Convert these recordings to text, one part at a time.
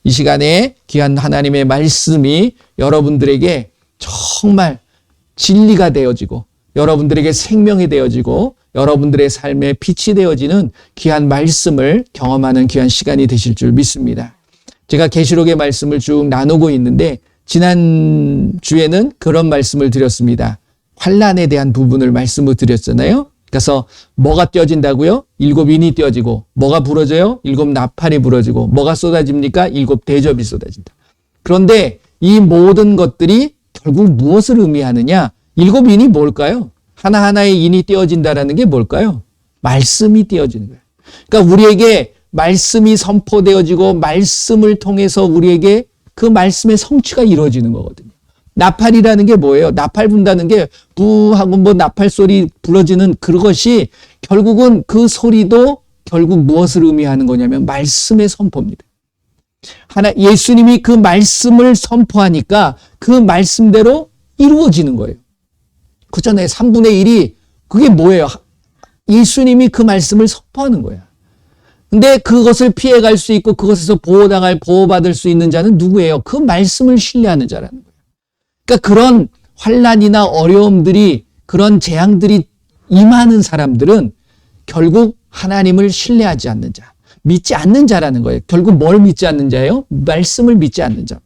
이 시간에 귀한 하나님의 말씀이 여러분들에게 정말 진리가 되어지고 여러분들에게 생명이 되어지고 여러분들의 삶에 빛이 되어지는 귀한 말씀을 경험하는 귀한 시간이 되실 줄 믿습니다. 제가 계시록의 말씀을 쭉 나누고 있는데 지난 주에는 그런 말씀을 드렸습니다. 환난에 대한 부분을 말씀을 드렸잖아요. 그래서 뭐가 떼어진다고요? 7인이 떼어지고 뭐가 부러져요? 7 나팔이 부러지고 뭐가 쏟아집니까? 7 대접이 쏟아진다. 그런데 이 모든 것들이 결국 무엇을 의미하느냐? 7인이 뭘까요? 하나하나의 인이 떼어진다라는 게 뭘까요? 말씀이 떼어지는 거예요. 그러니까 우리에게 말씀이 선포되어지고 말씀을 통해서 우리에게 그 말씀의 성취가 이루어지는 거거든요. 나팔이라는 게 뭐예요? 나팔 분다는 게 부하고 뭐 나팔 소리 불어지는 그것이 결국은 그 소리도 결국 무엇을 의미하는 거냐면 말씀의 선포입니다. 예수님이 그 말씀을 선포하니까 그 말씀대로 이루어지는 거예요. 그 전에 3분의 1이 그게 뭐예요? 예수님이 그 말씀을 선포하는 거야. 근데 그것을 피해갈 수 있고 그것에서 보호받을 수 있는 자는 누구예요? 그 말씀을 신뢰하는 자라는 거예요. 그러니까 그런 환난이나 어려움들이 그런 재앙들이 임하는 사람들은 결국 하나님을 신뢰하지 않는 자, 믿지 않는 자라는 거예요. 결국 뭘 믿지 않는 자예요? 말씀을 믿지 않는 자입니다.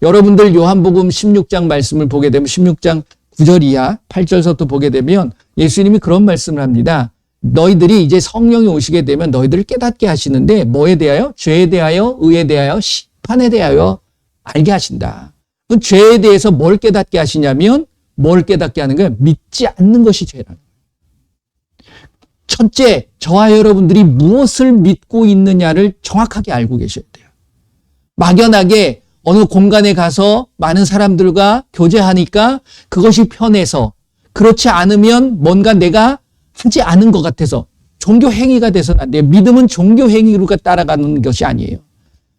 여러분들 요한복음 16장 말씀을 보게 되면 16장 9절 이하 8절부터 보게 되면 예수님이 그런 말씀을 합니다. 너희들이 이제 성령이 오시게 되면 너희들을 깨닫게 하시는데 뭐에 대하여? 죄에 대하여, 의에 대하여, 심판에 대하여 알게 하신다. 그 죄에 대해서 뭘 깨닫게 하시냐면 뭘 깨닫게 하는 거예요? 믿지 않는 것이 죄라는 거예요. 첫째, 저와 여러분들이 무엇을 믿고 있느냐를 정확하게 알고 계셔야 돼요. 막연하게 어느 공간에 가서 많은 사람들과 교제하니까 그것이 편해서 그렇지 않으면 뭔가 내가 하지 않은 것 같아서 종교 행위가 돼서는 안 돼요. 믿음은 종교 행위로 따라가는 것이 아니에요.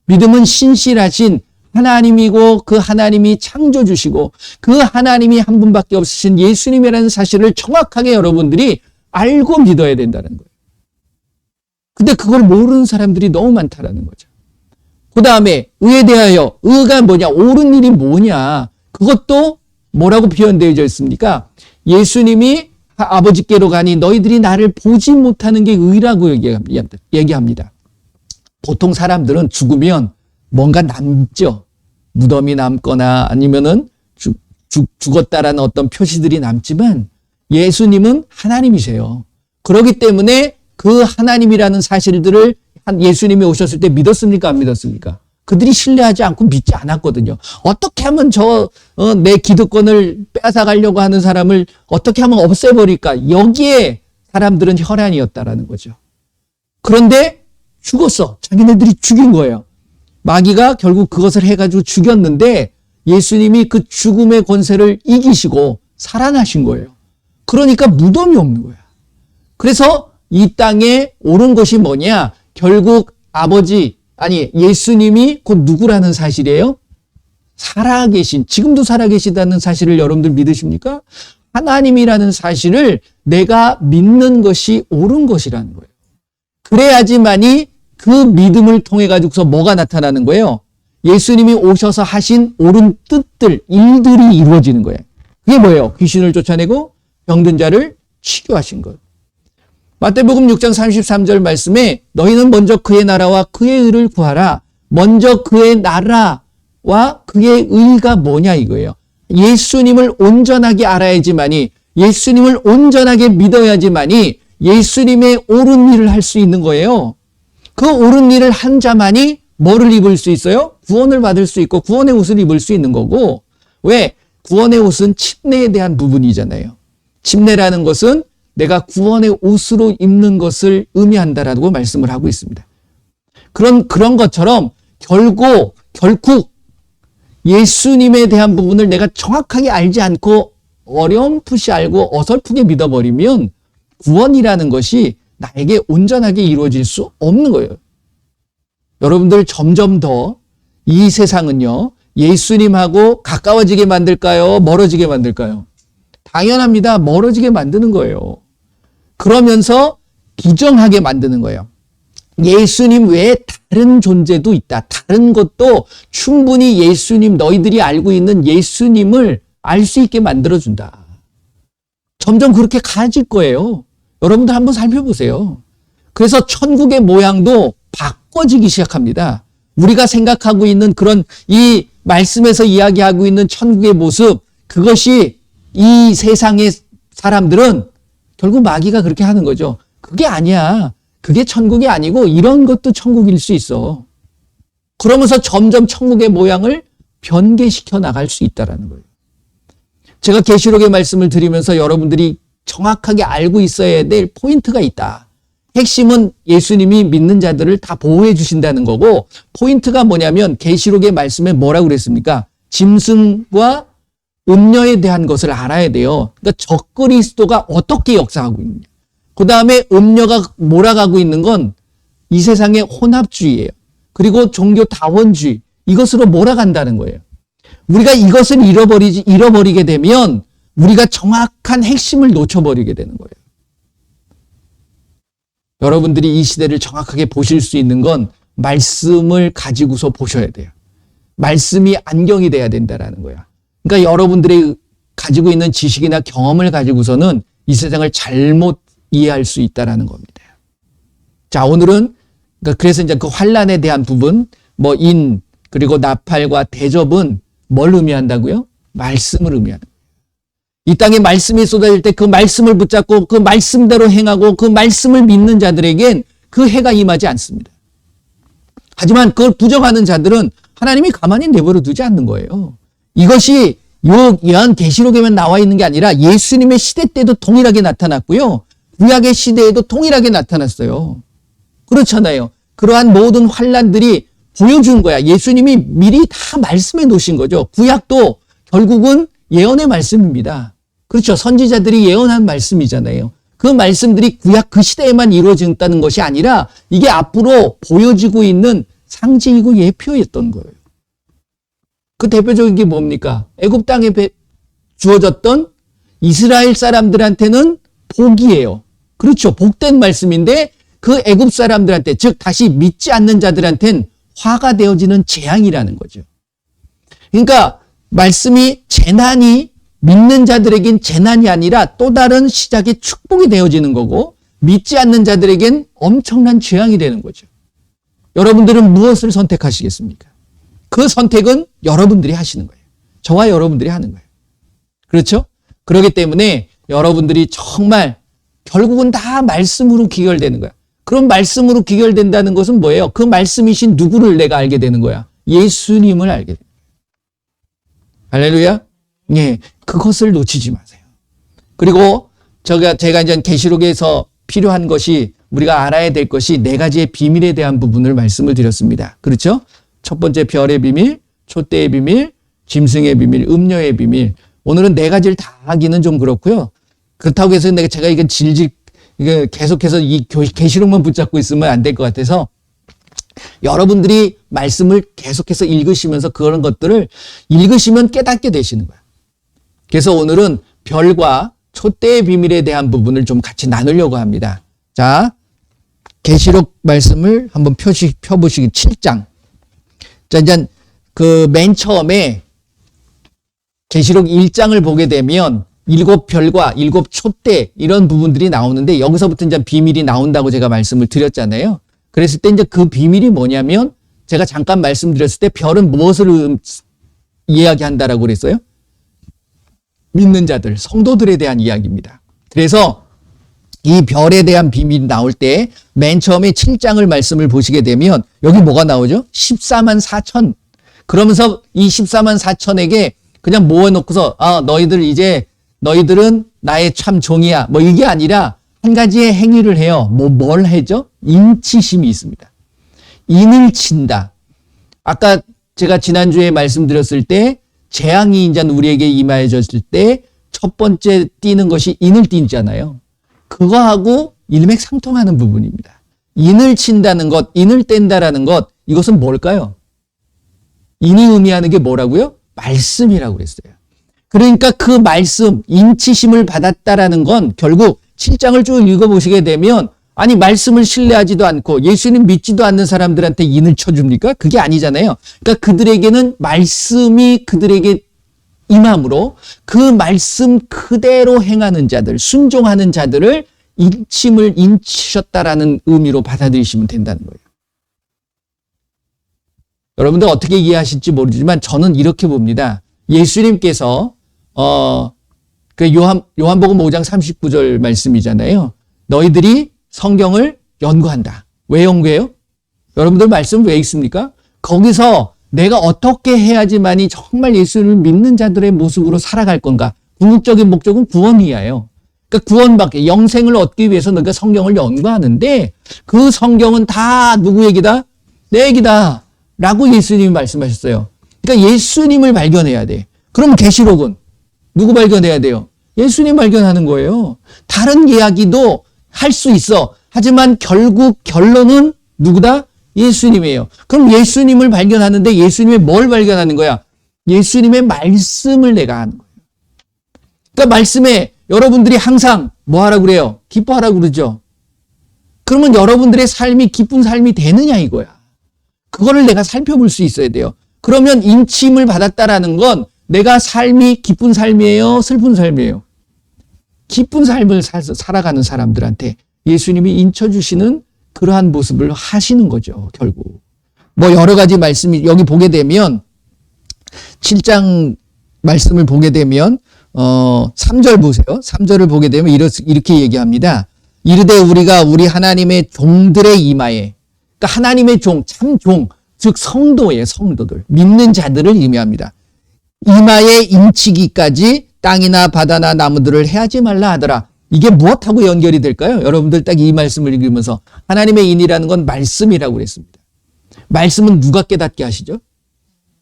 믿음은 신실하신 하나님이고 그 하나님이 창조주시고 그 하나님이 한 분밖에 없으신 예수님이라는 사실을 정확하게 여러분들이 알고 믿어야 된다는 거예요. 근데 그걸 모르는 사람들이 너무 많다라는 거죠. 그 다음에 의에 대하여, 의가 뭐냐, 옳은 일이 뭐냐, 그것도 뭐라고 표현되어져 있습니까? 예수님이 아버지께로 가니 너희들이 나를 보지 못하는 게 의라고 얘기합니다. 보통 사람들은 죽으면 뭔가 남죠. 무덤이 남거나 아니면은 죽었다라는 어떤 표시들이 남지만 예수님은 하나님이세요. 그렇기 때문에 그 하나님이라는 사실들을 예수님이 오셨을 때 믿었습니까? 안 믿었습니까? 그들이 신뢰하지 않고 믿지 않았거든요. 어떻게 하면 내 기득권을 뺏어가려고 하는 사람을 어떻게 하면 없애버릴까? 여기에 사람들은 혈안이었다라는 거죠. 그런데 죽었어. 자기네들이 죽인 거예요. 마귀가 결국 그것을 해가지고 죽였는데 예수님이 그 죽음의 권세를 이기시고 살아나신 거예요. 그러니까 무덤이 없는 거야. 그래서 이 땅에 오른 것이 뭐냐? 결국 예수님이 곧 누구라는 사실이에요? 살아계신, 지금도 살아계시다는 사실을 여러분들 믿으십니까? 하나님이라는 사실을 내가 믿는 것이 옳은 것이라는 거예요. 그래야지만이 그 믿음을 통해 가지고서 뭐가 나타나는 거예요? 예수님이 오셔서 하신 옳은 뜻들, 일들이 이루어지는 거예요. 그게 뭐예요? 귀신을 쫓아내고 병든 자를 치료하신 것. 마태복음 6장 33절 말씀에 너희는 먼저 그의 나라와 그의 의를 구하라. 먼저 그의 나라와 그의 의가 뭐냐 이거예요. 예수님을 온전하게 알아야지만이, 예수님을 온전하게 믿어야지만이 예수님의 옳은 일을 할 수 있는 거예요. 그 옳은 일을 한 자만이 뭐를 입을 수 있어요? 구원을 받을 수 있고 구원의 옷을 입을 수 있는 거고. 왜? 구원의 옷은 침례에 대한 부분이잖아요. 침례라는 것은 내가 구원의 옷으로 입는 것을 의미한다라고 말씀을 하고 있습니다. 그런 것처럼 결국 예수님에 대한 부분을 내가 정확하게 알지 않고 어렴풋이 알고 어설프게 믿어버리면 구원이라는 것이 나에게 온전하게 이루어질 수 없는 거예요. 여러분들 점점 더 이 세상은요, 예수님하고 가까워지게 만들까요? 멀어지게 만들까요? 당연합니다. 멀어지게 만드는 거예요. 그러면서 기정하게 만드는 거예요. 예수님 외에 다른 존재도 있다. 다른 것도 충분히 예수님, 너희들이 알고 있는 예수님을 알 수 있게 만들어준다. 점점 그렇게 가질 거예요. 여러분들 한번 살펴보세요. 그래서 천국의 모양도 바꿔지기 시작합니다. 우리가 생각하고 있는 그런 이 말씀에서 이야기하고 있는 천국의 모습, 그것이 이 세상의 사람들은 결국 마귀가 그렇게 하는 거죠. 그게 아니야. 그게 천국이 아니고 이런 것도 천국일 수 있어. 그러면서 점점 천국의 모양을 변개시켜 나갈 수 있다는 거예요. 제가 계시록의 말씀을 드리면서 여러분들이 정확하게 알고 있어야 될 포인트가 있다. 핵심은 예수님이 믿는 자들을 다 보호해 주신다는 거고, 포인트가 뭐냐면 계시록의 말씀에 뭐라고 그랬습니까? 짐승과 음녀에 대한 것을 알아야 돼요. 그러니까 적그리스도가 어떻게 역사하고 있느냐. 그 다음에 음녀가 몰아가고 있는 건 이 세상의 혼합주의예요. 그리고 종교 다원주의, 이것으로 몰아간다는 거예요. 우리가 이것을 잃어버리게 되면 우리가 정확한 핵심을 놓쳐버리게 되는 거예요. 여러분들이 이 시대를 정확하게 보실 수 있는 건 말씀을 가지고서 보셔야 돼요. 말씀이 안경이 돼야 된다는 거야. 그러니까 여러분들이 가지고 있는 지식이나 경험을 가지고서는 이 세상을 잘못 이해할 수 있다는 겁니다. 자, 오늘은 그래서 이제 그 환란에 대한 부분, 뭐 인, 그리고 나팔과 대접은 뭘 의미한다고요? 말씀을 의미하는 거예요. 이 땅에 말씀이 쏟아질 때 그 말씀을 붙잡고 그 말씀대로 행하고 그 말씀을 믿는 자들에겐 그 해가 임하지 않습니다. 하지만 그걸 부정하는 자들은 하나님이 가만히 내버려 두지 않는 거예요. 이것이 요한계시록에만 나와 있는 게 아니라 예수님의 시대 때도 동일하게 나타났고요. 구약의 시대에도 동일하게 나타났어요. 그렇잖아요. 그러한 모든 환란들이 보여준 거야. 예수님이 미리 다 말씀해 놓으신 거죠. 구약도 결국은 예언의 말씀입니다. 그렇죠. 선지자들이 예언한 말씀이잖아요. 그 말씀들이 구약 그 시대에만 이루어졌다는 것이 아니라 이게 앞으로 보여지고 있는 상징이고 예표였던 거예요. 그 대표적인 게 뭡니까? 애굽 땅에 주어졌던 이스라엘 사람들한테는 복이에요. 그렇죠. 복된 말씀인데 그 애굽 사람들한테, 즉 다시 믿지 않는 자들한테는 화가 되어지는 재앙이라는 거죠. 그러니까 말씀이 재난이 믿는 자들에겐 재난이 아니라 또 다른 시작의 축복이 되어지는 거고, 믿지 않는 자들에겐 엄청난 재앙이 되는 거죠. 여러분들은 무엇을 선택하시겠습니까? 그 선택은 여러분들이 하시는 거예요. 저와 여러분들이 하는 거예요. 그렇죠? 그렇기 때문에 여러분들이 정말 결국은 다 말씀으로 귀결되는 거야. 그럼 말씀으로 귀결된다는 것은 뭐예요? 그 말씀이신 누구를 내가 알게 되는 거야? 예수님을 알게 돼요. 할렐루야? 예, 그것을 놓치지 마세요. 그리고 제가 이제 계시록에서 필요한 것이, 우리가 알아야 될 것이 네 가지의 비밀에 대한 부분을 말씀을 드렸습니다. 그렇죠? 첫 번째 별의 비밀, 촛대의 비밀, 짐승의 비밀, 음녀의 비밀. 오늘은 네 가지를 다 하기는 좀 그렇고요. 그렇다고 해서 제가 이건 이게 계속해서 이 계시록만 붙잡고 있으면 안 될 것 같아서 여러분들이 말씀을 계속해서 읽으시면서 그런 것들을 읽으시면 깨닫게 되시는 거예요. 그래서 오늘은 별과 촛대의 비밀에 대한 부분을 좀 같이 나누려고 합니다. 자, 계시록 말씀을 한번 펴보시기 7장. 자, 이제 그 맨 처음에 계시록 1장을 보게 되면 7별과 7촛대 이런 부분들이 나오는데, 여기서부터 이제 비밀이 나온다고 제가 말씀을 드렸잖아요. 그랬을 때 이제 그 비밀이 뭐냐면, 제가 잠깐 말씀드렸을 때 별은 무엇을 이야기한다라고 그랬어요? 믿는 자들, 성도들에 대한 이야기입니다. 그래서 이 별에 대한 비밀이 나올 때 맨 처음에 7장을 말씀을 보시게 되면 여기 뭐가 나오죠? 14만 4천. 그러면서 이 14만 4천에게 그냥 모아놓고서 너희들은 나의 참 종이야. 뭐 이게 아니라 한 가지의 행위를 해요. 뭘 해죠? 인치심이 있습니다. 인을 친다. 아까 제가 지난주에 말씀드렸을 때 재앙이 이제 우리에게 임하여졌을 때 첫 번째 띄는 것이 인을 띄잖아요. 그거하고 일맥상통하는 부분입니다. 인을 친다는 것, 인을 뗀다라는 것, 이것은 뭘까요? 인이 의미하는 게 뭐라고요? 말씀이라고 그랬어요. 그러니까 그 말씀, 인치심을 받았다라는 건 결국 7장을 쭉 읽어보시게 되면 아니, 말씀을 신뢰하지도 않고 예수님 믿지도 않는 사람들한테 인을 쳐줍니까? 그게 아니잖아요. 그러니까 그들에게는 말씀이 그들에게 임함으로 그 말씀 그대로 행하는 자들, 순종하는 자들을 인침을 인치셨다라는 의미로 받아들이시면 된다는 거예요. 여러분들 어떻게 이해하실지 모르지만 저는 이렇게 봅니다. 예수님께서 그 요한복음 5장 39절 말씀이잖아요. 너희들이 성경을 연구한다. 왜 연구해요? 여러분들 말씀 왜 읽습니까? 거기서 내가 어떻게 해야지만이 정말 예수를 믿는 자들의 모습으로 살아갈 건가? 궁극적인 목적은 구원이에요. 그러니까 구원받기, 영생을 얻기 위해서 너가 성경을 연구하는데 그 성경은 다 누구 얘기다? 내 얘기다. 라고 예수님이 말씀하셨어요. 그러니까 예수님을 발견해야 돼. 그럼 계시록은 누구 발견해야 돼요? 예수님 발견하는 거예요. 다른 이야기도 할 수 있어. 하지만 결국 결론은 누구다? 예수님이에요. 그럼 예수님을 발견하는데 예수님의 뭘 발견하는 거야? 예수님의 말씀을 내가 하는 거예요. 그러니까 말씀에 여러분들이 항상 뭐 하라고 그래요? 기뻐하라고 그러죠. 그러면 여러분들의 삶이 기쁜 삶이 되느냐 이거야. 그거를 내가 살펴볼 수 있어야 돼요. 그러면 인침을 받았다라는 건 내가 삶이 기쁜 삶이에요? 슬픈 삶이에요? 기쁜 삶을 살아가는 사람들한테 예수님이 인쳐주시는 그러한 모습을 하시는 거죠, 결국. 뭐 여러 가지 말씀이 여기 보게 되면 7장 말씀을 보게 되면 3절 보세요. 3절을 보게 되면 이렇게 얘기합니다. 이르되 우리가 우리 하나님의 종들의 이마에, 그러니까 하나님의 종, 참 종, 즉 성도예요, 성도들. 믿는 자들을 의미합니다. 이마에 임치기까지 땅이나 바다나 나무들을 해하지 말라 하더라. 이게 무엇하고 연결이 될까요? 여러분들 딱 이 말씀을 읽으면서 하나님의 인이라는 건 말씀이라고 그랬습니다. 말씀은 누가 깨닫게 하시죠?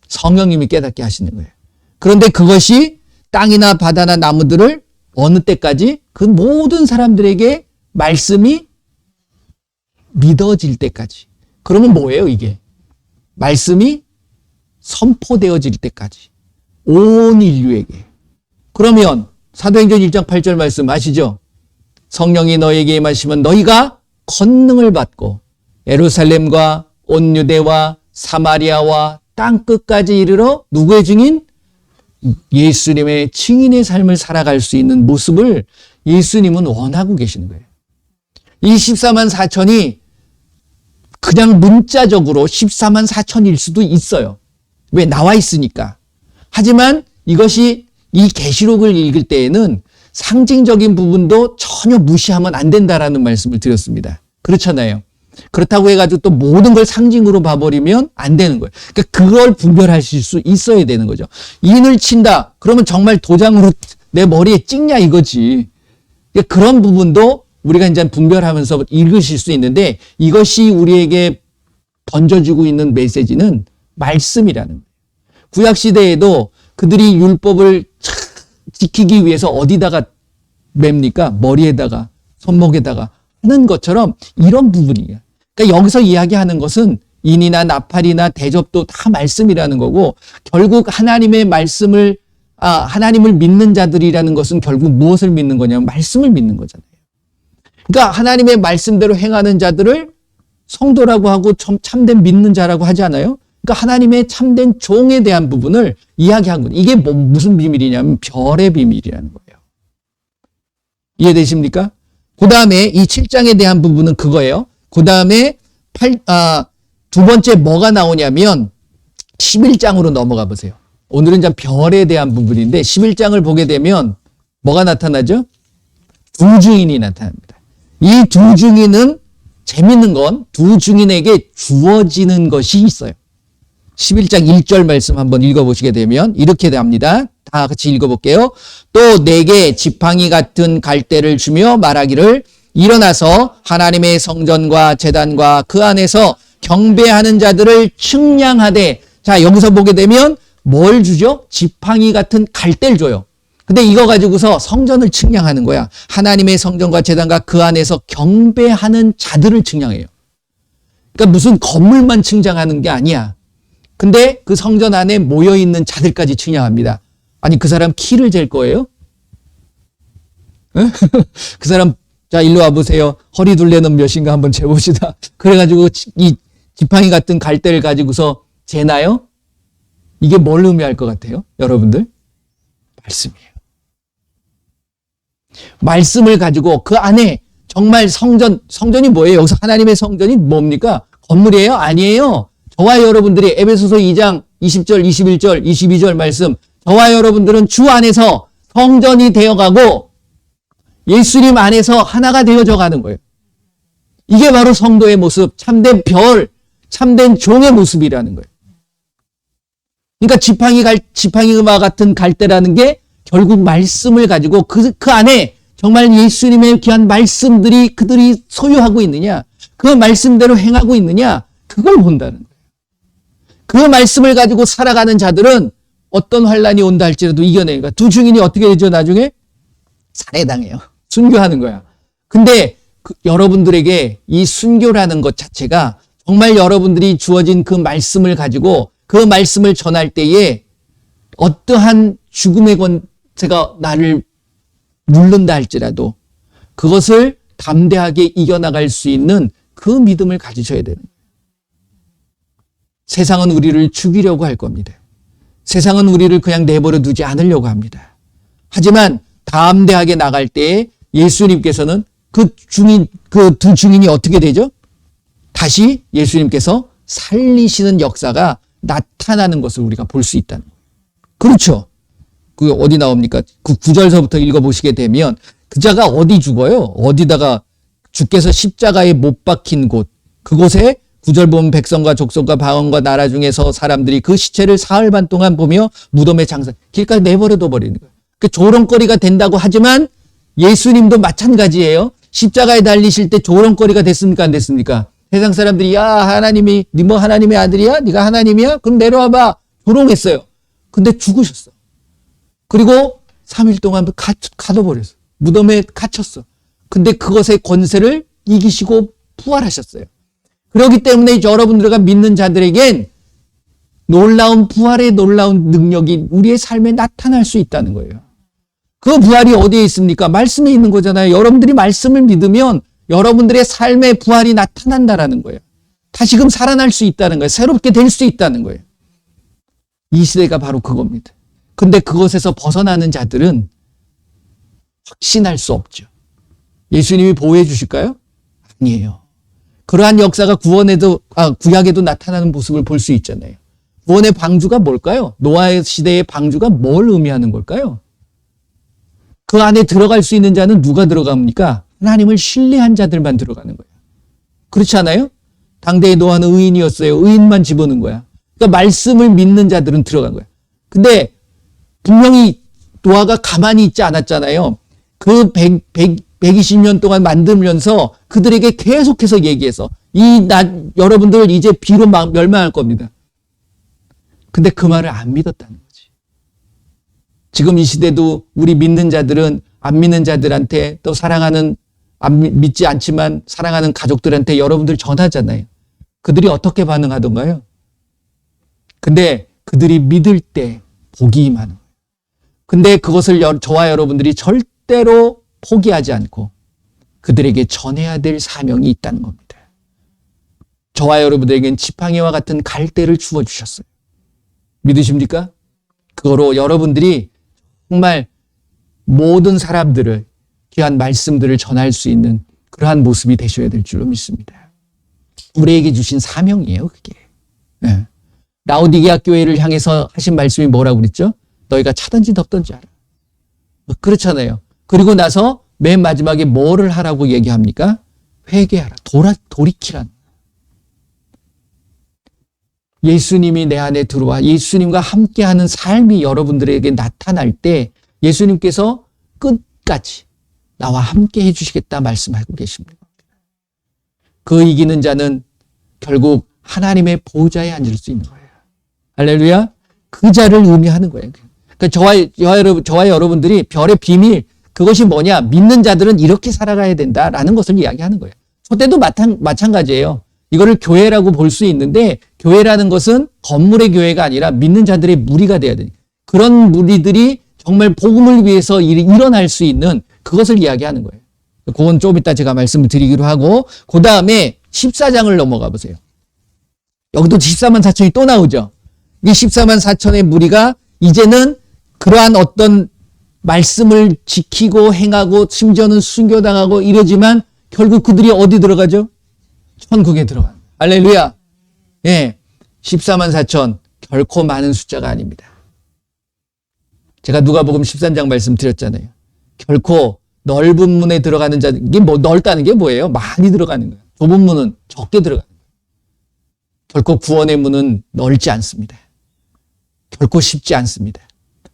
성령님이 깨닫게 하시는 거예요. 그런데 그것이 땅이나 바다나 나무들을 어느 때까지? 그 모든 사람들에게 말씀이 믿어질 때까지. 그러면 뭐예요, 이게? 말씀이 선포되어질 때까지. 온 인류에게. 그러면 사도행전 1장 8절 말씀 아시죠? 성령이 너에게 임하시면 너희가 권능을 받고 예루살렘과 온 유대와 사마리아와 땅 끝까지 이르러 누구의 증인? 예수님의 증인의 삶을 살아갈 수 있는 모습을 예수님은 원하고 계시는 거예요. 이 14만 4천이 그냥 문자적으로 14만 4천일 수도 있어요. 왜? 나와 있으니까. 하지만 이것이 이 계시록을 읽을 때에는 상징적인 부분도 전혀 무시하면 안 된다라는 말씀을 드렸습니다. 그렇잖아요. 그렇다고 해가지고 또 모든 걸 상징으로 봐버리면 안 되는 거예요. 그러니까 그걸 분별하실 수 있어야 되는 거죠. 인을 친다. 그러면 정말 도장으로 내 머리에 찍냐 이거지. 그러니까 그런 부분도 우리가 이제 분별하면서 읽으실 수 있는데 이것이 우리에게 던져주고 있는 메시지는 말씀이라는 거예요. 구약시대에도 그들이 율법을 지키기 위해서 어디다가 맵니까? 머리에다가, 손목에다가 하는 것처럼 이런 부분이에요. 그러니까 여기서 이야기하는 것은 인이나 나팔이나 대접도 다 말씀이라는 거고 결국 하나님의 말씀을, 하나님을 믿는 자들이라는 것은 결국 무엇을 믿는 거냐면 말씀을 믿는 거잖아요. 그러니까 하나님의 말씀대로 행하는 자들을 성도라고 하고 참된 믿는 자라고 하지 않아요? 그러니까 하나님의 참된 종에 대한 부분을 이야기한 거예요. 이게 무슨 비밀이냐면 별의 비밀이라는 거예요. 이해되십니까? 그 다음에 이 7장에 대한 부분은 그거예요. 그 다음에 두 번째 뭐가 나오냐면 11장으로 넘어가 보세요. 오늘은 이제 별에 대한 부분인데 11장을 보게 되면 뭐가 나타나죠? 두 증인이 나타납니다. 이 두 증인은 재밌는 건 두 증인에게 주어지는 것이 있어요. 11장 1절 말씀 한번 읽어보시게 되면 이렇게 됩니다. 다 같이 읽어볼게요. 또 내게 지팡이 같은 갈대를 주며 말하기를 일어나서 하나님의 성전과 제단과 그 안에서 경배하는 자들을 측량하되. 자, 여기서 보게 되면 뭘 주죠? 지팡이 같은 갈대를 줘요. 근데 이거 가지고서 성전을 측량하는 거야. 하나님의 성전과 제단과 그 안에서 경배하는 자들을 측량해요. 그러니까 무슨 건물만 측량하는 게 아니야. 근데 그 성전 안에 모여있는 자들까지 측량합니다. 아니, 그 사람 키를 잴 거예요? 그 사람 자, 일로 와보세요. 허리 둘레는 몇인가 한번 재봅시다. 그래가지고 이 지팡이 같은 갈대를 가지고서 재나요? 이게 뭘 의미할 것 같아요? 여러분들? 말씀이에요. 말씀을 가지고 그 안에 정말 성전이 뭐예요? 여기서 하나님의 성전이 뭡니까? 건물이에요? 아니에요. 저와 여러분들이 에베소서 2장 20절, 21절, 22절 말씀, 저와 여러분들은 주 안에서 성전이 되어가고 예수님 안에서 하나가 되어져 가는 거예요. 이게 바로 성도의 모습, 참된 참된 종의 모습이라는 거예요. 그러니까 지팡이와 같은 갈대라는 게 결국 말씀을 가지고 그 안에 정말 예수님의 귀한 말씀들이 그들이 소유하고 있느냐, 그 말씀대로 행하고 있느냐, 그걸 본다는 거예요. 그 말씀을 가지고 살아가는 자들은 어떤 환란이 온다 할지라도 이겨내니까 두 증인이 어떻게 되죠? 나중에 살해당해요. 순교하는 거야. 근데 여러분들에게 이 순교라는 것 자체가 정말 여러분들이 주어진 그 말씀을 가지고 그 말씀을 전할 때에 어떠한 죽음의 권세가 나를 누른다 할지라도 그것을 담대하게 이겨나갈 수 있는 그 믿음을 가지셔야 되는 거예요. 세상은 우리를 죽이려고 할 겁니다. 세상은 우리를 그냥 내버려 두지 않으려고 합니다. 하지만 담대하게 나갈 때에 예수님께서는 그 두 증인이 어떻게 되죠? 다시 예수님께서 살리시는 역사가 나타나는 것을 우리가 볼 수 있다는 거예요. 그렇죠? 그 어디 나옵니까? 그 9절서부터 읽어보시게 되면 그 자가 어디 죽어요? 어디다가 주께서 십자가에 못 박힌 곳, 그곳에 9절 보면 백성과 족속과 방언과 나라 중에서 사람들이 그 시체를 사흘 반 동안 보며 무덤에 길가에 내버려둬 버리는 거예요. 그 조롱거리가 된다고 하지만 예수님도 마찬가지예요. 십자가에 달리실 때 조롱거리가 됐습니까? 안 됐습니까? 세상 사람들이 야 하나님이 네 뭐 하나님의 아들이야? 네가 하나님이야? 그럼 내려와봐. 조롱했어요. 근데 죽으셨어. 그리고 3일 동안 가둬버렸어. 무덤에 갇혔어. 근데 그것의 권세를 이기시고 부활하셨어요. 그렇기 때문에 여러분들과 믿는 자들에겐 놀라운 부활의 놀라운 능력이 우리의 삶에 나타날 수 있다는 거예요. 그 부활이 어디에 있습니까? 말씀에 있는 거잖아요. 여러분들이 말씀을 믿으면 여러분들의 삶의 부활이 나타난다라는 거예요. 다시금 살아날 수 있다는 거예요. 새롭게 될 수 있다는 거예요. 이 시대가 바로 그겁니다. 근데 그것에서 벗어나는 자들은 확신할 수 없죠. 예수님이 보호해 주실까요? 아니에요. 그러한 역사가 구약에도 나타나는 모습을 볼 수 있잖아요. 구원의 방주가 뭘까요? 노아의 시대의 방주가 뭘 의미하는 걸까요? 그 안에 들어갈 수 있는 자는 누가 들어갑니까? 하나님을 신뢰한 자들만 들어가는 거예요. 그렇지 않아요? 당대의 노아는 의인이었어요. 의인만 집어넣은 거야. 그러니까 말씀을 믿는 자들은 들어간 거야. 근데 분명히 노아가 가만히 있지 않았잖아요. 그 120년 동안 만들면서 그들에게 계속해서 얘기해서 여러분들 이제 비로 멸망할 겁니다. 근데 그 말을 안 믿었다는 거지. 지금 이 시대도 우리 믿는 자들은 안 믿는 자들한테 또 믿지 않지만 사랑하는 가족들한테 여러분들 전하잖아요. 그들이 어떻게 반응하던가요? 근데 그들이 믿을 때 복이 임하는 거예요. 근데 그것을 저와 여러분들이 절대로 포기하지 않고 그들에게 전해야 될 사명이 있다는 겁니다. 저와 여러분들에게는 지팡이와 같은 갈대를 주어주셨어요. 믿으십니까? 그거로 여러분들이 정말 모든 사람들을 귀한 말씀들을 전할 수 있는 그러한 모습이 되셔야 될 줄로 믿습니다. 우리에게 주신 사명이에요, 그게. 네. 라오디게아 교회를 향해서 하신 말씀이 뭐라고 그랬죠? 너희가 차든지 덮든지 하라. 그렇잖아요. 그리고 나서 맨 마지막에 뭐를 하라고 얘기합니까? 회개하라. 돌이키란. 예수님이 내 안에 들어와 예수님과 함께하는 삶이 여러분들에게 나타날 때 예수님께서 끝까지 나와 함께 해주시겠다 말씀하고 계십니다. 그 이기는 자는 결국 하나님의 보좌에 앉을 수 있는 거예요. 할렐루야. 그 자를 의미하는 거예요. 그러니까 저와 여러분들이 별의 비밀, 그것이 뭐냐? 믿는 자들은 이렇게 살아가야 된다라는 것을 이야기하는 거예요. 저때도 마찬가지예요. 이거를 교회라고 볼 수 있는데 교회라는 것은 건물의 교회가 아니라 믿는 자들의 무리가 돼야 되니까 그런 무리들이 정말 복음을 위해서 일어날 수 있는 그것을 이야기하는 거예요. 그건 좀 이따 제가 말씀을 드리기로 하고, 그 다음에 14장을 넘어가 보세요. 여기도 14만 4천이 또 나오죠. 이 14만 4천의 무리가 이제는 그러한 어떤 말씀을 지키고 행하고 심지어는 순교당하고 이러지만 결국 그들이 어디 들어가죠? 천국에 들어가. 할렐루야. 예. 14만 4천 결코 많은 숫자가 아닙니다. 제가 누가복음 13장 말씀드렸잖아요. 결코 넓은 문에 들어가는 자, 이게 뭐 넓다는 게 뭐예요? 많이 들어가는 거예요. 좁은 문은 적게 들어가는 거예요. 결코 구원의 문은 넓지 않습니다. 결코 쉽지 않습니다.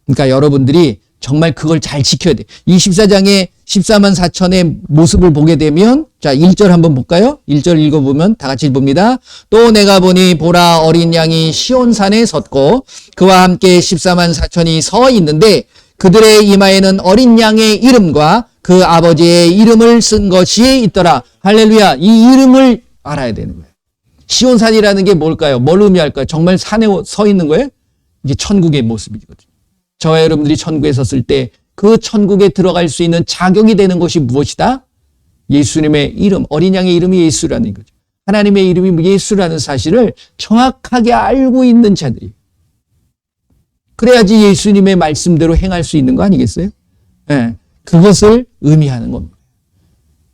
그러니까 여러분들이 정말 그걸 잘 지켜야 돼요. 이 14장의 14만 4천의 모습을 보게 되면, 자, 1절 한번 볼까요? 1절 읽어보면 다 같이 봅니다. 또 내가 보니 보라 어린 양이 시온산에 섰고 그와 함께 14만 4천이 서 있는데 그들의 이마에는 어린 양의 이름과 그 아버지의 이름을 쓴 것이 있더라. 할렐루야. 이 이름을 알아야 되는 거예요. 시온산이라는 게 뭘까요? 뭘 의미할까요? 정말 산에 서 있는 거예요? 이게 천국의 모습이거든요. 저와 여러분들이 천국에 섰을 때 그 천국에 들어갈 수 있는 자격이 되는 것이 무엇이다? 예수님의 이름, 어린 양의 이름이 예수라는 거죠. 하나님의 이름이 예수라는 사실을 정확하게 알고 있는 자들이. 그래야지 예수님의 말씀대로 행할 수 있는 거 아니겠어요? 네, 그것을 의미하는 겁니다.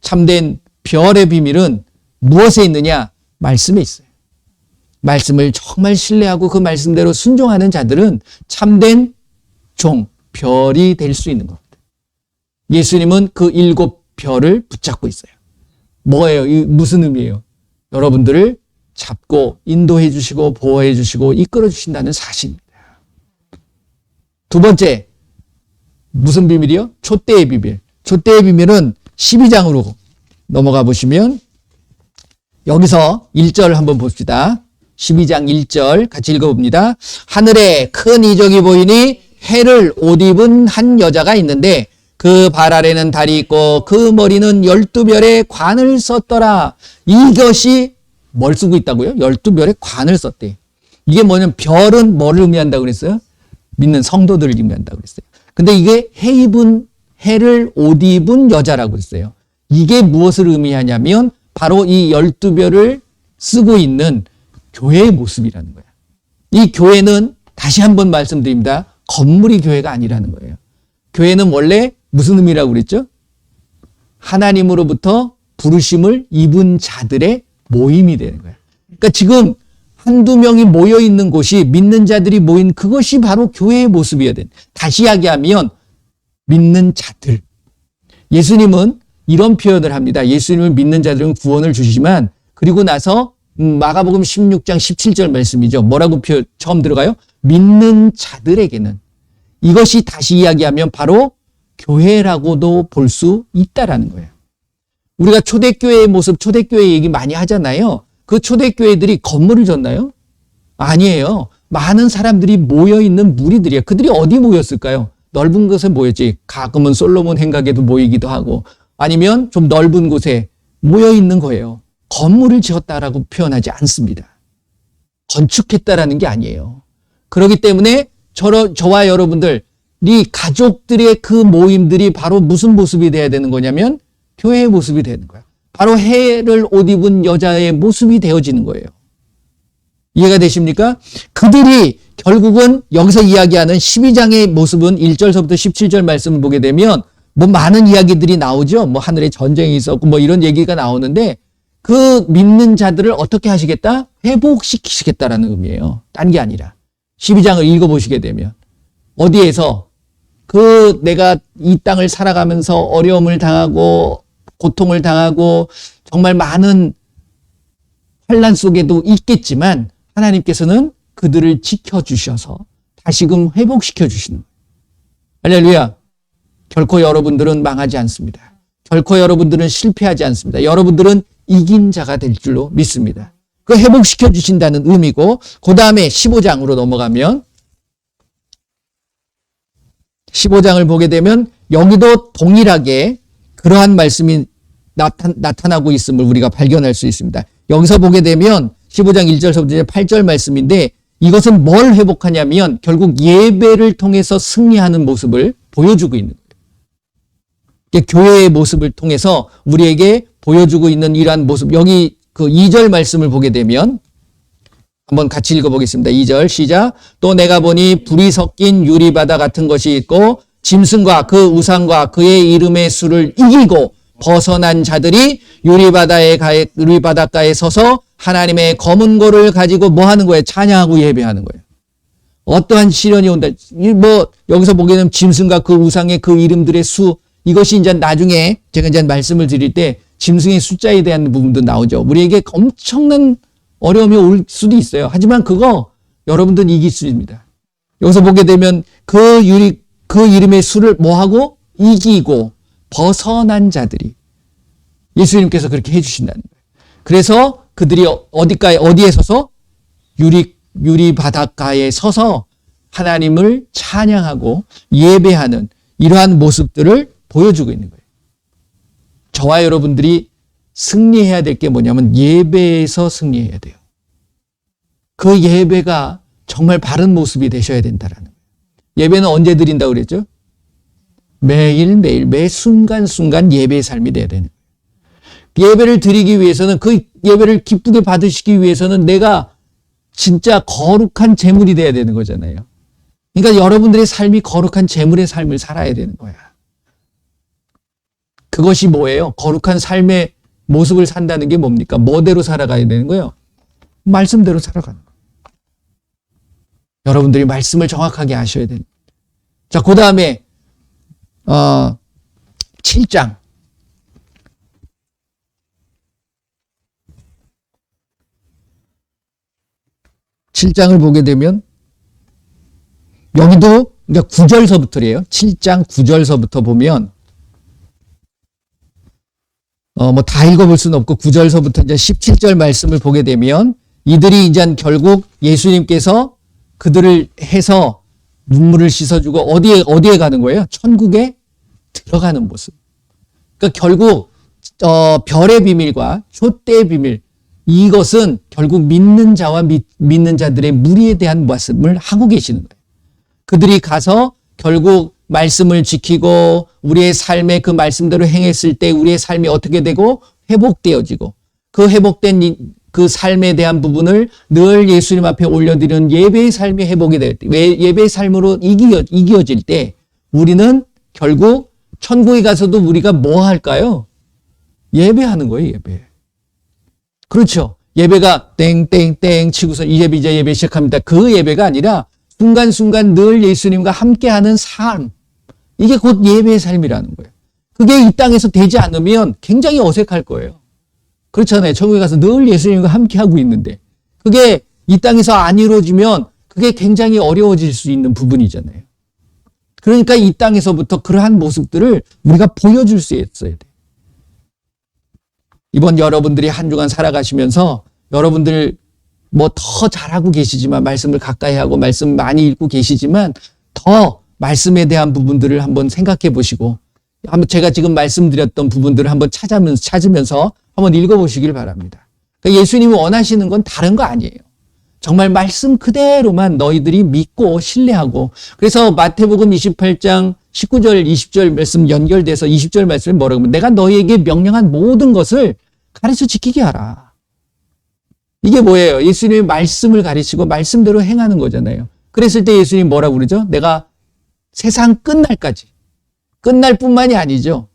참된 별의 비밀은 무엇에 있느냐? 말씀에 있어요. 말씀을 정말 신뢰하고 그 말씀대로 순종하는 자들은 참된 종, 별이 될 수 있는 겁니다. 예수님은 그 7 별을 붙잡고 있어요. 뭐예요? 무슨 의미예요? 여러분들을 잡고 인도해 주시고 보호해 주시고 이끌어 주신다는 사실입니다. 두 번째, 무슨 비밀이요? 촛대의 비밀. 촛대의 비밀은 12장으로 넘어가 보시면 여기서 1절 한번 봅시다. 12장 1절 같이 읽어봅니다. 하늘에 큰 이적이 보이니 해를 옷 입은 한 여자가 있는데 그 발 아래는 달이 있고 그 머리는 12별의 관을 썼더라. 이것이 뭘 쓰고 있다고요? 12별의 관을 썼대. 이게 뭐냐면 별은 뭐를 의미한다고 그랬어요? 믿는 성도들을 의미한다고 그랬어요. 근데 이게 해를 옷 입은 여자라고 했어요. 이게 무엇을 의미하냐면 바로 이 12별을 쓰고 있는 교회의 모습이라는 거야. 이 교회는 다시 한번 말씀드립니다. 건물이 교회가 아니라는 거예요. 교회는 원래 무슨 의미라고 그랬죠? 하나님으로부터 부르심을 입은 자들의 모임이 되는 거예요. 그러니까 지금 한두 명이 모여 있는 곳이 믿는 자들이 모인 그것이 바로 교회의 모습이어야 돼. 다시 이야기하면 믿는 자들. 예수님은 이런 표현을 합니다. 예수님을 믿는 자들은 구원을 주시지만 그리고 나서 마가복음 16장 17절 말씀이죠. 뭐라고 처음 들어가요? 믿는 자들에게는. 이것이 다시 이야기하면 바로 교회라고도 볼 수 있다라는 거예요. 우리가 초대교회의 모습, 초대교회 얘기 많이 하잖아요. 그 초대교회들이 건물을 졌나요? 아니에요. 많은 사람들이 모여있는 무리들이에요. 그들이 어디 모였을까요? 넓은 곳에 모였지. 가끔은 솔로몬 행각에도 모이기도 하고 아니면 좀 넓은 곳에 모여있는 거예요. 건물을 지었다라고 표현하지 않습니다. 건축했다라는 게 아니에요. 그렇기 때문에 저와 여러분들, 이 가족들의 그 모임들이 바로 무슨 모습이 돼야 되는 거냐면 교회의 모습이 되는 거야. 바로 해를 옷 입은 여자의 모습이 되어지는 거예요. 이해가 되십니까? 그들이 결국은 여기서 이야기하는 12장의 모습은 1절서부터 17절 말씀을 보게 되면 뭐 많은 이야기들이 나오죠. 뭐 하늘에 전쟁이 있었고 뭐 이런 얘기가 나오는데 그 믿는 자들을 어떻게 하시겠다? 회복시키시겠다라는 의미예요. 딴 게 아니라. 12장을 읽어보시게 되면 어디에서 내가 이 땅을 살아가면서 어려움을 당하고 고통을 당하고 정말 많은 환난 속에도 있겠지만 하나님께서는 그들을 지켜주셔서 다시금 회복시켜 주시는 거예요. 할렐루야. 결코 여러분들은 망하지 않습니다. 결코 여러분들은 실패하지 않습니다. 여러분들은 이긴 자가 될 줄로 믿습니다. 그 회복시켜 주신다는 의미고 그 다음에 15장으로 넘어가면 15장을 보게 되면 여기도 동일하게 그러한 말씀이 나타나고 있음을 우리가 발견할 수 있습니다. 여기서 보게 되면 15장 1절서부터 8절 말씀인데 이것은 뭘 회복하냐면 결국 예배를 통해서 승리하는 모습을 보여주고 있는 거예요. 교회의 모습을 통해서 우리에게 보여주고 있는 이러한 모습. 여기 그 2절 말씀을 보게 되면 한번 같이 읽어보겠습니다. 2절 시작. 또 내가 보니 불이 섞인 유리바다 같은 것이 있고 짐승과 그 우상과 그의 이름의 수를 이기고 벗어난 자들이 유리바닷가에 서서 하나님의 검은 고를 가지고 뭐 하는 거예요? 찬양하고 예배하는 거예요. 어떠한 시련이 온다. 여기서 보게 되면 짐승과 그 우상의 그 이름들의 수, 이것이 이제 나중에 제가 이제 말씀을 드릴 때 짐승의 숫자에 대한 부분도 나오죠. 우리에게 엄청난 어려움이 올 수도 있어요. 하지만 그거 여러분들은 이길 수 있습니다. 여기서 보게 되면 그 이름의 수를 뭐하고? 이기고 벗어난 자들이 예수님께서 그렇게 해주신다는 거예요. 그래서 그들이 어디에 서서? 유리 바닷가에 서서 하나님을 찬양하고 예배하는 이러한 모습들을 보여주고 있는 거예요. 저와 여러분들이 승리해야 될 게 뭐냐면 예배에서 승리해야 돼요. 그 예배가 정말 바른 모습이 되셔야 된다라는 거예요. 예배는 언제 드린다고 그랬죠? 매일매일 매 순간순간 예배의 삶이 돼야 되는 거예요. 예배를 드리기 위해서는 그 예배를 기쁘게 받으시기 위해서는 내가 진짜 거룩한 제물이 돼야 되는 거잖아요. 그러니까 여러분들의 삶이 거룩한 제물의 삶을 살아야 되는 거야. 그것이 뭐예요? 거룩한 삶의 모습을 산다는 게 뭡니까? 뭐대로 살아가야 되는 거예요? 말씀대로 살아가는 거예요. 여러분들이 말씀을 정확하게 아셔야 됩니다. 자, 그 다음에 7장. 7장을 보게 되면 여기도 9절서부터래요. 7장 9절서부터 보면 다 읽어볼 수는 없고 9절서부터 이제 17절 말씀을 보게 되면 이들이 이제 결국 예수님께서 그들을 해서 눈물을 씻어주고 어디에 가는 거예요? 천국에 들어가는 모습. 그러니까 결국 별의 비밀과 촛대의 비밀, 이것은 결국 믿는 자와 믿는 자들의 무리에 대한 말씀을 하고 계시는 거예요. 그들이 가서 결국 말씀을 지키고 우리의 삶에 그 말씀대로 행했을 때 우리의 삶이 어떻게 되고 회복되어지고 그 회복된 그 삶에 대한 부분을 늘 예수님 앞에 올려드리는 예배의 삶이 회복이 될 때, 예배의 삶으로 이겨질 때 우리는 결국 천국에 가서도 우리가 뭐 할까요? 예배하는 거예요, 예배. 그렇죠. 예배가 땡땡땡 치고서 이제 예배 시작합니다. 그 예배가 아니라 순간순간 늘 예수님과 함께하는 삶. 이게 곧 예배의 삶이라는 거예요. 그게 이 땅에서 되지 않으면 굉장히 어색할 거예요. 그렇잖아요. 천국에 가서 늘 예수님과 함께하고 있는데 그게 이 땅에서 안 이루어지면 그게 굉장히 어려워질 수 있는 부분이잖아요. 그러니까 이 땅에서부터 그러한 모습들을 우리가 보여줄 수 있어야 돼요. 이번 여러분들이 한 주간 살아가시면서 여러분들 뭐 더 잘하고 계시지만 말씀을 가까이 하고 말씀 많이 읽고 계시지만 더 말씀에 대한 부분들을 한번 생각해 보시고 한번 제가 지금 말씀드렸던 부분들을 한번 찾으면서 한번 읽어보시길 바랍니다. 그러니까 예수님이 원하시는 건 다른 거 아니에요. 정말 말씀 그대로만 너희들이 믿고 신뢰하고 그래서 마태복음 28장 19절 20절 말씀 연결돼서 20절 말씀에 뭐라고 하면 내가 너희에게 명령한 모든 것을 가르쳐 지키게 하라. 이게 뭐예요? 예수님의 말씀을 가르치고 말씀대로 행하는 거잖아요. 그랬을 때 예수님이 뭐라고 그러죠? 내가 세상 끝날까지 끝날 뿐만이 아니죠.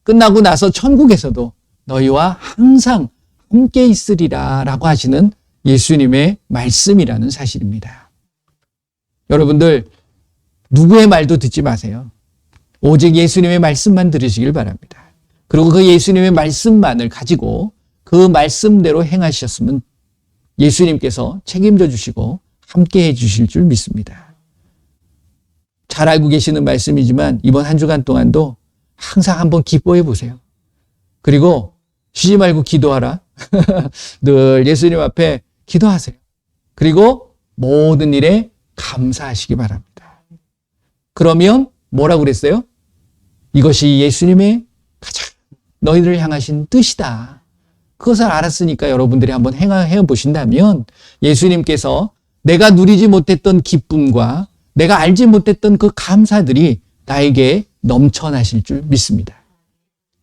끝나고 나서 천국에서도 너희와 항상 함께 있으리라 라고 하시는 예수님의 말씀이라는 사실입니다. 여러분들 누구의 말도 듣지 마세요. 오직 예수님의 말씀만 들으시길 바랍니다. 그리고 그 예수님의 말씀만을 가지고 그 말씀대로 행하셨으면 예수님께서 책임져 주시고 함께 해 주실 줄 믿습니다. 잘 알고 계시는 말씀이지만 이번 한 주간 동안도 항상 한번 기뻐해 보세요. 그리고 쉬지 말고 기도하라. 늘 예수님 앞에 기도하세요. 그리고 모든 일에 감사하시기 바랍니다. 그러면 뭐라고 그랬어요? 이것이 예수님의 가장 너희들을 향하신 뜻이다. 그것을 알았으니까 여러분들이 한번 행해 보신다면 예수님께서 내가 누리지 못했던 기쁨과 내가 알지 못했던 그 감사들이 나에게 넘쳐나실 줄 믿습니다.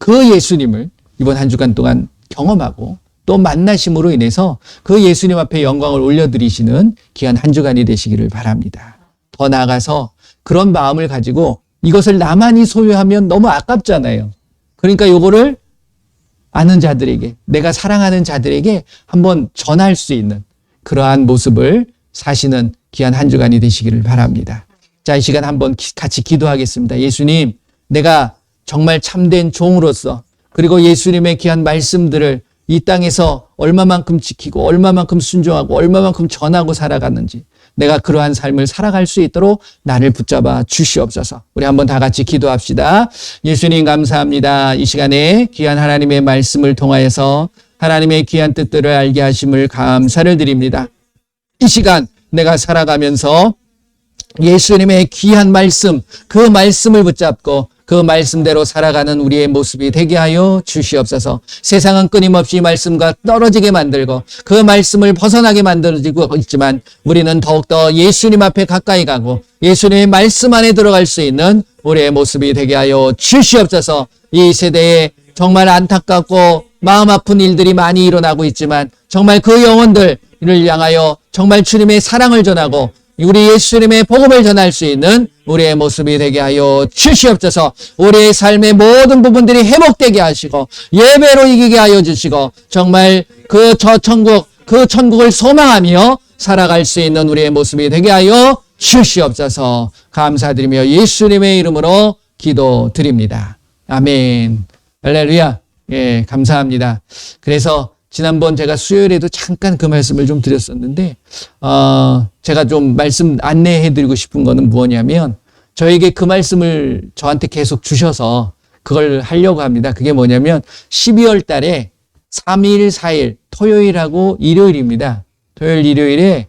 그 예수님을 이번 한 주간 동안 경험하고 또 만나심으로 인해서 그 예수님 앞에 영광을 올려드리시는 귀한 한 주간이 되시기를 바랍니다. 더 나아가서 그런 마음을 가지고 이것을 나만이 소유하면 너무 아깝잖아요. 그러니까 요거를 아는 자들에게, 내가 사랑하는 자들에게 한번 전할 수 있는 그러한 모습을 사시는 귀한 한 주간이 되시기를 바랍니다. 자, 이 시간 한번 같이 기도하겠습니다. 예수님, 내가 정말 참된 종으로서 그리고 예수님의 귀한 말씀들을 이 땅에서 얼마만큼 지키고 얼마만큼 순종하고 얼마만큼 전하고 살아갔는지 내가 그러한 삶을 살아갈 수 있도록 나를 붙잡아 주시옵소서. 우리 한번 다 같이 기도합시다. 예수님 감사합니다. 이 시간에 귀한 하나님의 말씀을 통하여서 하나님의 귀한 뜻들을 알게 하심을 감사를 드립니다. 이 시간 내가 살아가면서 예수님의 귀한 말씀, 그 말씀을 붙잡고 그 말씀대로 살아가는 우리의 모습이 되게 하여 주시옵소서. 세상은 끊임없이 말씀과 떨어지게 만들고 그 말씀을 벗어나게 만들어지고 있지만 우리는 더욱더 예수님 앞에 가까이 가고 예수님의 말씀 안에 들어갈 수 있는 우리의 모습이 되게 하여 주시옵소서. 이 세대에 정말 안타깝고 마음 아픈 일들이 많이 일어나고 있지만 정말 그 영혼들을 향하여 정말 주님의 사랑을 전하고 우리 예수님의 복음을 전할 수 있는 우리의 모습이 되게 하여 주시옵소서. 우리의 삶의 모든 부분들이 회복되게 하시고 예배로 이기게 하여 주시고 정말 그 천국을 소망하며 살아갈 수 있는 우리의 모습이 되게 하여 주시옵소서. 감사드리며 예수님의 이름으로 기도드립니다. 아멘. 할렐루야. 예, 감사합니다. 그래서 지난번 제가 수요일에도 잠깐 그 말씀을 좀 드렸었는데, 제가 좀 말씀 안내해드리고 싶은 거는 무엇이냐면, 저에게 그 말씀을 저한테 계속 주셔서 그걸 하려고 합니다. 그게 뭐냐면, 12월 달에 3일, 4일, 토요일하고 일요일입니다. 토요일, 일요일에,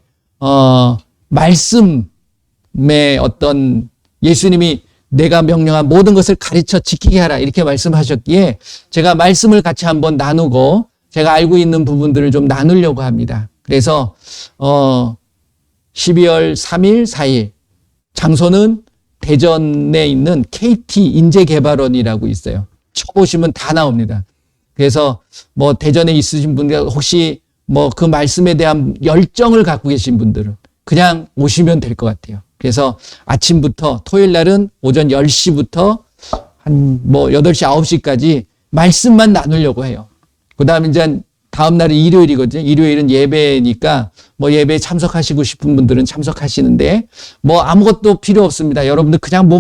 말씀의 어떤 예수님이 내가 명령한 모든 것을 가르쳐 지키게 하라. 이렇게 말씀하셨기에 제가 말씀을 같이 한번 나누고 제가 알고 있는 부분들을 좀 나누려고 합니다. 그래서 12월 3일, 4일 장소는 대전에 있는 KT 인재개발원이라고 있어요. 쳐보시면 다 나옵니다. 그래서 뭐 대전에 있으신 분들 혹시 뭐 그 말씀에 대한 열정을 갖고 계신 분들은 그냥 오시면 될 것 같아요. 그래서 아침부터 토요일 날은 오전 10시부터 한 뭐 8시, 9시까지 말씀만 나누려고 해요. 그 다음에 이제 다음 날은 일요일이거든요. 일요일은 예배니까 뭐 예배에 참석하시고 싶은 분들은 참석하시는데 뭐 아무것도 필요 없습니다. 여러분들 그냥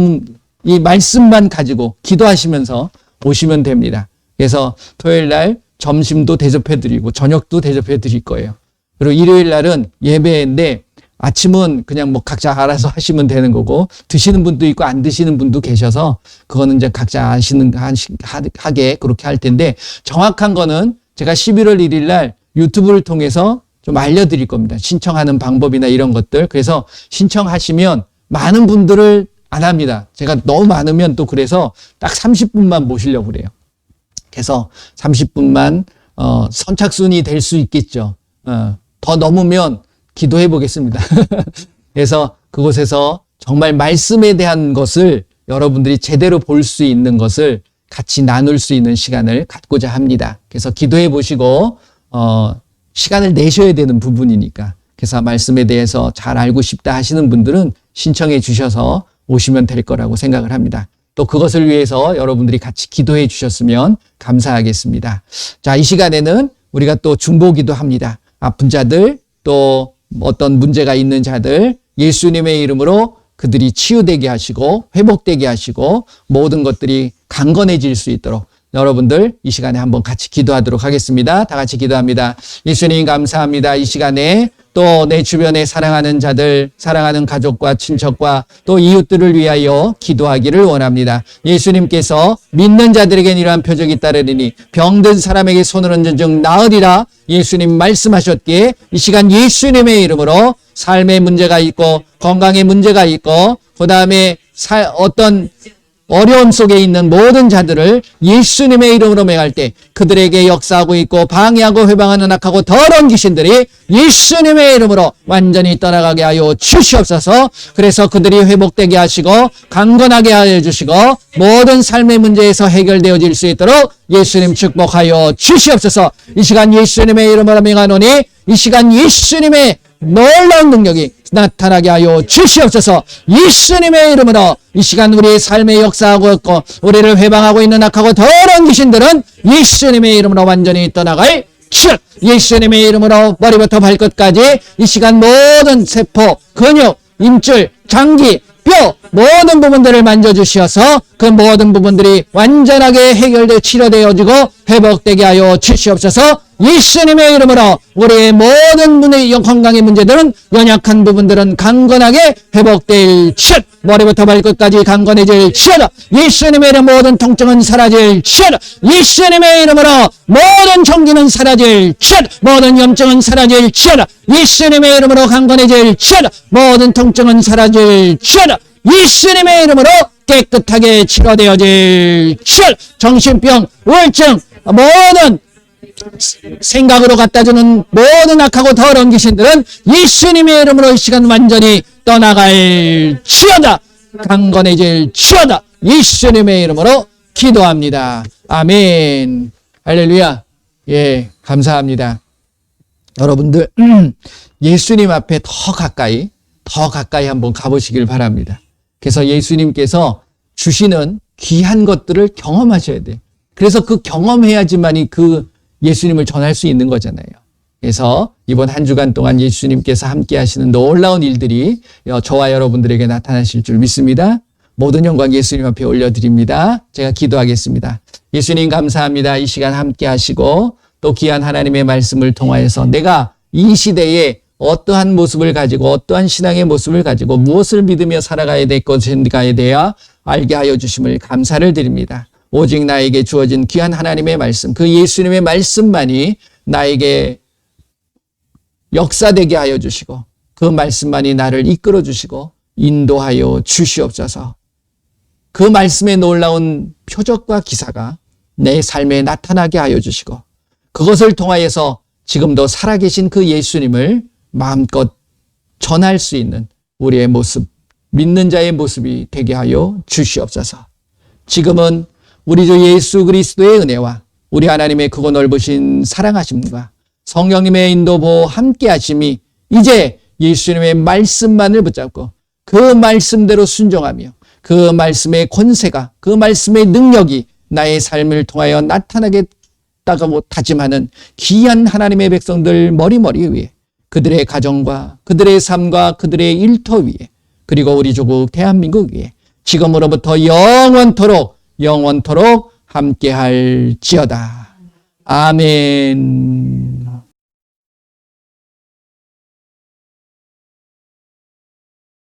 이 말씀만 가지고 기도하시면서 오시면 됩니다. 그래서 토요일 날 점심도 대접해 드리고 저녁도 대접해 드릴 거예요. 그리고 일요일 날은 예배인데 아침은 그냥 뭐 각자 알아서 하시면 되는 거고 드시는 분도 있고 안 드시는 분도 계셔서 그거는 이제 각자 하게 그렇게 할 텐데 정확한 거는 제가 11월 1일 날 유튜브를 통해서 좀 알려드릴 겁니다. 신청하는 방법이나 이런 것들. 그래서 신청하시면 많은 분들을 안 합니다. 제가 너무 많으면 또 그래서 딱 30분만 모시려고 그래요. 그래서 30분만 선착순이 될 수 있겠죠. 더 넘으면 기도해 보겠습니다. 그래서 그곳에서 정말 말씀에 대한 것을 여러분들이 제대로 볼 수 있는 것을 같이 나눌 수 있는 시간을 갖고자 합니다. 그래서 기도해 보시고 시간을 내셔야 되는 부분이니까 그래서 말씀에 대해서 잘 알고 싶다 하시는 분들은 신청해 주셔서 오시면 될 거라고 생각을 합니다. 또 그것을 위해서 여러분들이 같이 기도해 주셨으면 감사하겠습니다. 자, 이 시간에는 우리가 또 중보기도 합니다. 아픈 자들 또 어떤 문제가 있는 자들 예수님의 이름으로 그들이 치유되게 하시고 회복되게 하시고 모든 것들이 강건해질 수 있도록 여러분들 이 시간에 한번 같이 기도하도록 하겠습니다. 다 같이 기도합니다. 예수님 감사합니다. 이 시간에 또 내 주변에 사랑하는 자들, 사랑하는 가족과 친척과 또 이웃들을 위하여 기도하기를 원합니다. 예수님께서 믿는 자들에겐 이러한 표적이 따르리니 병든 사람에게 손을 얹은 즉 나으리라 예수님 말씀하셨기에 이 시간 예수님의 이름으로 삶의 문제가 있고 건강의 문제가 있고 그 다음에 어떤 어려움 속에 있는 모든 자들을 예수님의 이름으로 명할 때 그들에게 역사하고 있고 방해하고 회방하는 악하고 더러운 귀신들이 예수님의 이름으로 완전히 떠나가게 하여 주시옵소서. 그래서 그들이 회복되게 하시고 강건하게 하여 주시고 모든 삶의 문제에서 해결되어질 수 있도록 예수님 축복하여 주시옵소서. 이 시간 예수님의 이름으로 명하노니 이 시간 예수님의 놀라운 능력이 나타나게 하여 주시옵소서. 예수님의 이름으로 이 시간 우리의 삶에 역사하고 있고 우리를 회방하고 있는 악하고 더러운 귀신들은 예수님의 이름으로 완전히 떠나갈 즉 예수님의 이름으로 머리부터 발끝까지 이 시간 모든 세포, 근육, 임줄, 장기, 뼈 모든 부분들을 만져주시어서 그 모든 부분들이 완전하게 해결되어 치료되어지고 회복되게 하여 주시옵소서. 예수님의 이름으로 우리의 모든 건강의 문제들은 연약한 부분들은 강건하게 회복될 즉 머리부터 발끝까지 강건해질 즉 예수님의 이름 모든 통증은 사라질 즉 예수님의 이름으로 모든 종기는 사라질 즉 모든 염증은 사라질 즉 예수님의 이름으로 강건해질 즉 모든 통증은 사라질 즉 예수님의 이름으로 깨끗하게 치료되어질 즉 정신병, 우울증 모든 생각으로 갖다주는 모든 악하고 더러운 귀신들은 예수님의 이름으로 이 시간 완전히 떠나갈 치여다. 강건해질 치여다. 예수님의 이름으로 기도합니다. 아멘. 할렐루야. 예, 감사합니다. 여러분들 예수님 앞에 더 가까이 한번 가보시길 바랍니다. 그래서 예수님께서 주시는 귀한 것들을 경험하셔야 돼요. 그래서 그 경험해야지만이 그 예수님을 전할 수 있는 거잖아요. 그래서 이번 한 주간 동안 예수님께서 함께 하시는 놀라운 일들이 저와 여러분들에게 나타나실 줄 믿습니다. 모든 영광 예수님 앞에 올려드립니다. 제가 기도하겠습니다. 예수님 감사합니다. 이 시간 함께 하시고 또 귀한 하나님의 말씀을 통하여서 내가 이 시대에 어떠한 모습을 가지고 어떠한 신앙의 모습을 가지고 무엇을 믿으며 살아가야 될 것인가에 대하여 알게 하여 주심을 감사를 드립니다. 오직 나에게 주어진 귀한 하나님의 말씀, 그 예수님의 말씀만이 나에게 역사되게 하여 주시고 그 말씀만이 나를 이끌어 주시고 인도하여 주시옵소서. 그 말씀의 놀라운 표적과 기사가 내 삶에 나타나게 하여 주시고 그것을 통하여서 지금도 살아계신 그 예수님을 마음껏 전할 수 있는 우리의 모습, 믿는 자의 모습이 되게 하여 주시옵소서. 지금은 우리 주 예수 그리스도의 은혜와 우리 하나님의 크고 넓으신 사랑하심과 성령님의 인도 보호 함께 하심이 이제 예수님의 말씀만을 붙잡고 그 말씀대로 순종하며 그 말씀의 권세가 그 말씀의 능력이 나의 삶을 통하여 나타나겠다고 다짐하는 귀한 하나님의 백성들 머리머리 위에 그들의 가정과 그들의 삶과 그들의 일터 위에 그리고 우리 조국 대한민국 위에 지금으로부터 영원토록 함께할지어다. 아멘.